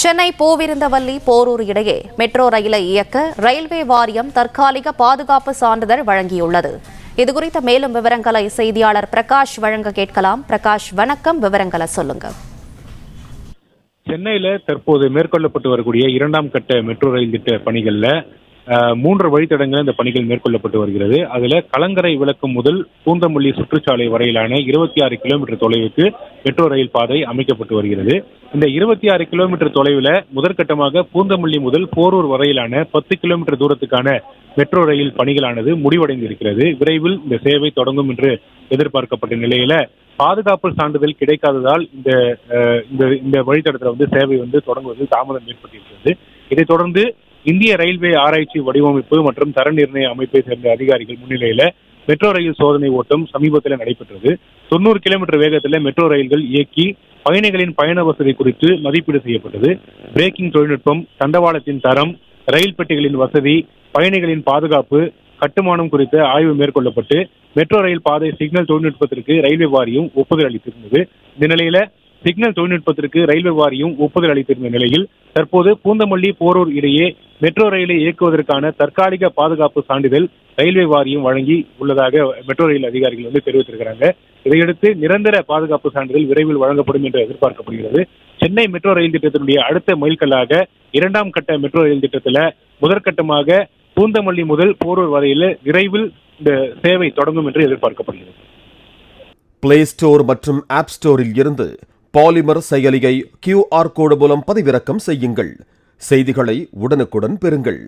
சென்னை பூவிருந்தவல்லி போரூர் இடையே மெட்ரோ ரயிலை இயக்க ரயில்வே வாரியம் தற்காலிக பாதுகாப்பு சான்றிதழ் வழங்கியுள்ளது. இதுகுறித்த மேலும் விவரங்களை செய்தியாளர் பிரகாஷ் வழங்க கேட்கலாம். பிரகாஷ், வணக்கம். விவரங்களை சொல்லுங்க. சென்னையில தற்போது மேற்கொள்ளப்பட்டு வரக்கூடிய 2ஆம் கட்ட மெட்ரோ ரயில் திட்ட பணிகள்ல 3 வழித்தடங்கள் இந்த பணிகள் மேற்கொள்ளப்பட்டு வருகிறது. அதுல கலங்கரை விளக்கம் முதல் பூந்தமல்லி சுற்றுச்சாலை வரையிலான 26 கிலோமீட்டர் தொலைவுக்கு மெட்ரோ ரயில் பாதை அமைக்கப்பட்டு வருகிறது. இந்த 26 கிலோமீட்டர் தொலைவில் முதற்கட்டமாக பூந்தமல்லி முதல் போரூர் வரையிலான 10 கிலோமீட்டர் தூரத்துக்கான மெட்ரோ ரயில் பணிகளானது முடிவடைந்திருக்கிறது. விரைவில் இந்த சேவை தொடங்கும் என்று எதிர்பார்க்கப்பட்ட நிலையில பாதுகாப்பு சான்றிதழ் கிடைக்காததால் இந்த வழித்தடத்தில் சேவை தொடங்குவது தாமதம் ஏற்பட்டிருக்கிறது. இதைத் தொடர்ந்து இந்திய ரயில்வே ஆராய்ச்சி வடிவமைப்பு மற்றும் தர நிர்ணய அமைப்பை சேர்ந்த அதிகாரிகள் முன்னிலையில மெட்ரோ ரயில் சோதனை ஓட்டம் சமீபத்தில் நடைபெற்றது. 90 கிலோமீட்டர் வேகத்தில் மெட்ரோ ரயில்கள் இயக்கி பயணிகளின் பயண வசதி குறித்து மதிப்பீடு செய்யப்பட்டது. பிரேக்கிங் தொழில்நுட்பம், தண்டவாளத்தின் தரம், ரயில் பெட்டிகளின் வசதி, பயணிகளின் பாதுகாப்பு, கட்டுமானம் குறித்த ஆய்வு மேற்கொள்ளப்பட்டு மெட்ரோ ரயில் பாதை சிக்னல் தொழில்நுட்பத்திற்கு ரயில்வே வாரியம் ஒப்புதல் அளித்திருந்தது. இந்த நிலையில சிக்னல் தொழில்நுட்பத்திற்கு ரயில்வே வாரியம் ஒப்புதல் அளித்திருந்த நிலையில் தற்போது பூந்தமல்லி போரூர் இடையே மெட்ரோ ரயிலை இயக்குவதற்கான தற்காலிக பாதுகாப்பு சான்றிதழ் ரயில்வே வாரியம் வழங்கி உள்ளதாக மெட்ரோ ரயில் அதிகாரிகள் தெரிவித்திருக்கிறாங்க. இதையடுத்து நிரந்தர பாதுகாப்பு சான்றிதழ் விரைவில் வழங்கப்படும் என்று எதிர்பார்க்கப்படுகிறது. சென்னை மெட்ரோ ரயில் திட்டத்தினுடைய அடுத்த மைல்கல்லாக 2ஆம் கட்ட மெட்ரோ ரயில் திட்டத்தில் முதற்கட்டமாக பூந்தமல்லி முதல் போரூர் வரையில் விரைவில் இந்த சேவை தொடங்கும் என்று எதிர்பார்க்கப்படுகிறது. பிளே ஸ்டோர் மற்றும் ஆப் ஸ்டோரில் இருந்து பாலிமர் செயலியை QR கோடு மூலம் பதிவிறக்கம் செய்யுங்கள். செய்திகளை உடனுக்குடன் பெறுங்கள்.